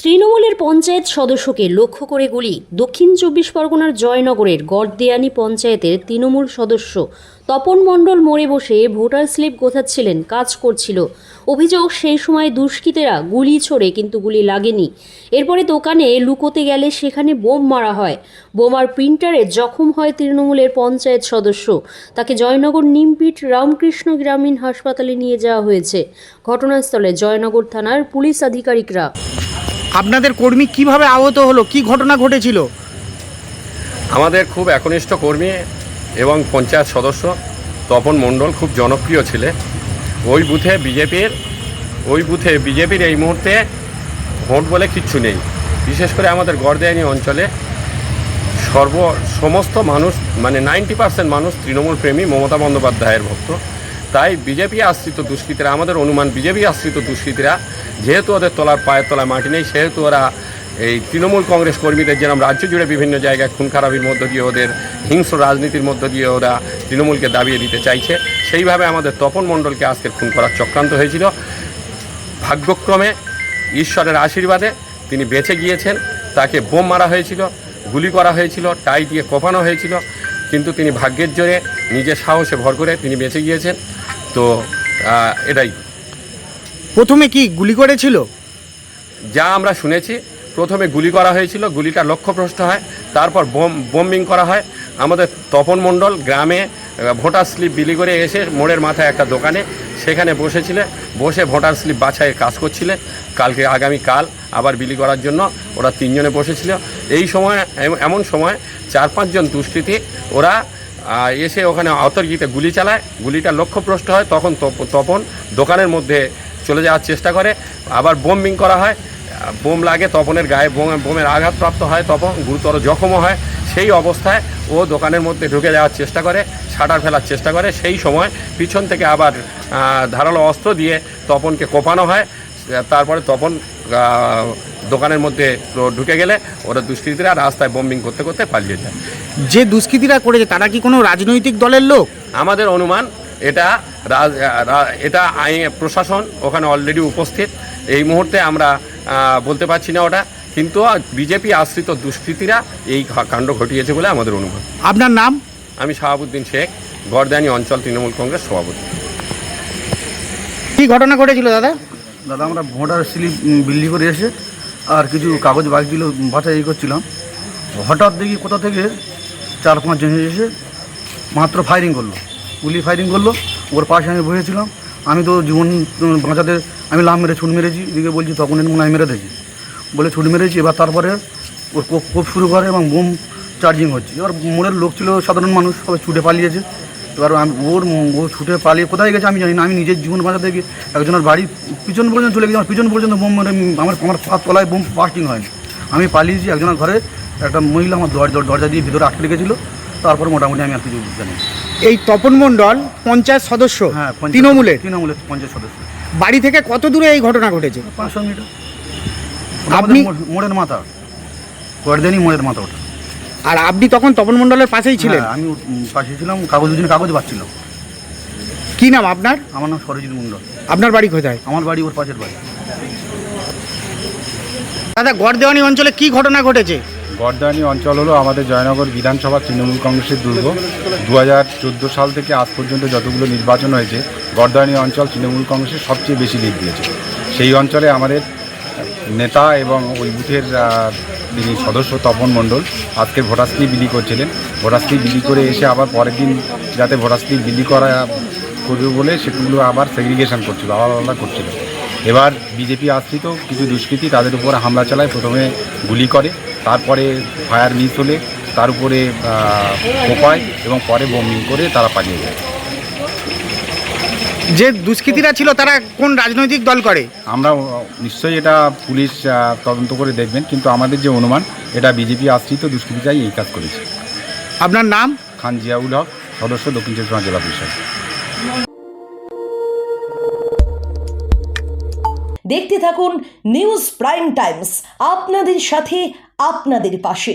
তৃণমূলের পঞ্চায়েত সদস্যকে লক্ষ্য করে গুলি। দক্ষিণ চব্বিশ পরগনার জয়নগরের গড়দেয়ানি পঞ্চায়েতের তৃণমূল সদস্য তপন মণ্ডল মোড়ে বসে ভোটার স্লিপ গোছাচ্ছিলেন, কাজ করছিল। অভিযোগ, সেই সময় দুষ্কৃতীরা গুলি ছোড়ে কিন্তু গুলি লাগেনি। এরপরে দোকানে লুকোতে গেলে সেখানে বোম মারা হয়। বোমার প্রিন্টারে জখম হয় তৃণমূলের পঞ্চায়েত সদস্য। তাকে জয়নগর নিমপিট রামকৃষ্ণ গ্রামীণ হাসপাতালে নিয়ে যাওয়া হয়েছে। ঘটনাস্থলে জয়নগর থানার পুলিশ আধিকারিকরা। আপনাদের কর্মী কিভাবে আহত হলো, কি ঘটনা ঘটেছিল? আমাদের খুব একনিষ্ঠ কর্মী এবং পঞ্চায়েত সদস্য তপন মণ্ডল খুব জনপ্রিয় ছিলেন। ওই বুথে বিজেপির এই মুহূর্তে ভোট বলে কিচ্ছু নেই। বিশেষ করে আমাদের গড়দেয়ানি অঞ্চলে সমস্ত মানুষ, মানে 90% মানুষ তৃণমূল প্রেমী, মমতা বন্দ্যোপাধ্যায়ের ভক্ত। তাই বিজেপি আশ্রিত দুষ্কৃতীরা, আমাদের অনুমান বিজেপি আশ্রিত দুষ্কৃতীরা, যেহেতু ওদের পায়ের তলায় মাটি নেই, সেহেতু ওরা এই তৃণমূল কংগ্রেস কর্মীদের যেরকম রাজ্য জুড়ে বিভিন্ন জায়গায় খুন খারাপির মধ্য দিয়ে, ওদের হিংস্র রাজনীতির মধ্য দিয়ে ওরা তৃণমূলকে দাবিয়ে দিতে চাইছে, সেইভাবে আমাদের তপন মণ্ডলকে আজকে খুন করার চক্রান্ত হয়েছিল। ভাগ্যক্রমে ঈশ্বরের আশীর্বাদে তিনি বেঁচে গিয়েছেন। তাকে বোম মারা হয়েছিল, গুলি করা হয়েছিল, টাই দিয়ে কোপানো হয়েছিল, কিন্তু তিনি ভাগ্যের জোরে নিজের সাহসে ভর করে তিনি বেঁচে গিয়েছেন। তো এটাই। প্রথমে কি গুলি করেছিল? যা আমরা শুনেছি, প্রথমে গুলি করা হয়েছিল, গুলিটা লক্ষ্যভ্রষ্ট হয়, তারপর বোম্বিং করা হয়। আমাদের তপন মণ্ডল গ্রামে ভোটার স্লিপ বিলি করে এসে মোড়ের মাথায় একটা দোকানে সেখানে বসে ভোটার স্লিপ বাছাইয়ের কাজ করছিলেন। আগামীকাল আবার বিলি করার জন্য ওরা তিনজনে বসেছিল। এই সময়, এমন সময় 4-5 জন দুষ্কৃতী ওরা এসে ওখানে অতর্কিতে গুলি চালায়। গুলিটা লক্ষ্যভ্রষ্ট হয়, তখন তপন দোকানের মধ্যে চলে যাওয়ার চেষ্টা করে। আবার বোম্বিং করা হয়, বোম লাগে, তপনের গায়ে বোমের আঘাতপ্রাপ্ত হয়, তপন গুরুতর জখমও হয়। সেই অবস্থায় ও দোকানের মধ্যে ঢুকে যাওয়ার চেষ্টা করে, শাটার ফেলার চেষ্টা করে। সেই সময় পিছন থেকে আবার ধারালো অস্ত্র দিয়ে তপনকে কোপানো হয়। তারপরে তপন দোকানের মধ্যে ঢুকে গেলে ওরা দুষ্কৃতীরা রাস্তায় বোম্বিং করতে করতে পালিয়ে যায়। যে দুষ্কৃতীরা করেছে তারা কি কোনো রাজনৈতিক দলের লোক? আমাদের অনুমান এটা আইন প্রশাসন ওখানে অলরেডি উপস্থিত। এই মুহূর্তে আমরা বলতে পারছি না ওটা, কিন্তু বিজেপি আশ্রিত দুষ্কৃতীরা এই কাণ্ড ঘটিয়েছে বলে আমাদের অনুমান। আপনার নাম? আমি শাহাবুদ্দিন শেখ, গড়দেয়ানি অঞ্চল তৃণমূল কংগ্রেস সভাপতি। কি ঘটনা ঘটেছিল দাদা? দাদা, আমরা ভোটার স্লিপ বিলি করে এসে আর কিছু কাগজ বাকি বাছাই করছিলাম। হঠাৎ দেখি কোথা থেকে 4-5 জন এসে মাত্র ফায়ারিং করলো, গুলি ফায়ারিং করলো। ওর পাশে আমি বসেছিলাম। আমি তো জীবন বাঁচাতে আমি লাভ মেরে ছুট মেরেছি। এদিকে বলছি তখন মনে হয় মেরে দিয়েছি বলে ছুট মেরেছি। এবার তারপরে ওর কোপ শুরু করে এবং বোম চার্জিং হচ্ছে। এবার মোড়ের লোক ছিল, সাধারণ মানুষ, সবাই ছুটে পালিয়েছে। এবার ও ছুটে পালিয়ে কোথায় গেছে আমি জানি না। আমি নিজের জীবন বাঁচাতে গিয়ে একজনের বাড়ি পিছন পর্যন্ত চলে গেছি। আমার পিছন পর্যন্ত বোম মেরে আমার পাঁচ তলায় বোম বাস্টিং হয়নি। আমি পালিয়েছি। একজনের ঘরে একটা মহিলা আমার দরজা দিয়ে ভিতরে আটকে রেখেছিলো। তারপর মোটামুটি আমি আর কিছু জানি। এই তপন মণ্ডল পঞ্চায়েত সদস্য, হ্যাঁ, তৃণমূলের পঞ্চায়েত সদস্য। বাড়ি থেকে কত দূরে এই ঘটনা ঘটেছে? 500 মিটার। আপনি মোড়ের মাথা, গড়দেয়ানি মোড়ের মাথা ওটা। আর আপনি তখন তপন মণ্ডলের পাশেই ছিলেন? হ্যাঁ, আমি পাশে ছিলাম। দুদিন কাগজ পাচ্ছিল। কি নাম আপনার? আমার নাম সরজিৎ মণ্ডল। আপনার বাড়ি কোথায়? আমার বাড়ি ওর পাশের বাড়ি। দাদা, গড়দেওয়ানি অঞ্চলে কি ঘটনা ঘটেছে? গড়দেওয়ানি অঞ্চল হলো আমাদের জয়নগর বিধানসভা তৃণমূল কংগ্রেসের দুর্গ। 2014 সাল থেকে আজ পর্যন্ত যতগুলো নির্বাচন হয়েছে, গড়দেওয়ানি অঞ্চল তৃণমূল কংগ্রেসের সবচেয়ে বেশি লিড দিয়েছে। সেই অঞ্চলে আমাদের নেতা এবং ওই বুথের যিনি সদস্য তপন মণ্ডল আজকে ভোটার স্লিপ বিলি করছিলেন। ভোটার স্লিপ বিলি করে এসে আবার পরের দিন যাতে ভোটার স্লিপ বিলি করা করবে বলে সেগুলো আবার সেগ্রিগেশন করছিল, আলাদা করছিল। এবার বিজেপি আশ্রিত কিছু দুষ্কৃতী তাদের উপর হামলা চালায়। প্রথমে গুলি করে, তারপরে ফায়ার মিস হলে তার উপরে কোপায় এবং পরে বোমিং করে তারা পালিয়ে যায়। যে দুষ্কৃতীরা ছিল তারা কোন রাজনৈতিক দল করে? আমরা নিশ্চয়ই এটা পুলিশ তদন্ত করে দেখবেন, কিন্তু আমাদের যে অনুমান এটা বিজেপি আশ্রিত দুষ্কৃতীরাই এই কাজ করেছে। আপনার নাম? খান জিয়াউল হক, সদস্য, দক্ষিণ চব্বিশ পরগনা জেলা পরিষদ। দেখতে থাকুন নিউজ প্রাইম টাইমস, আপনাদের সাথে, আপনাদের পাশে।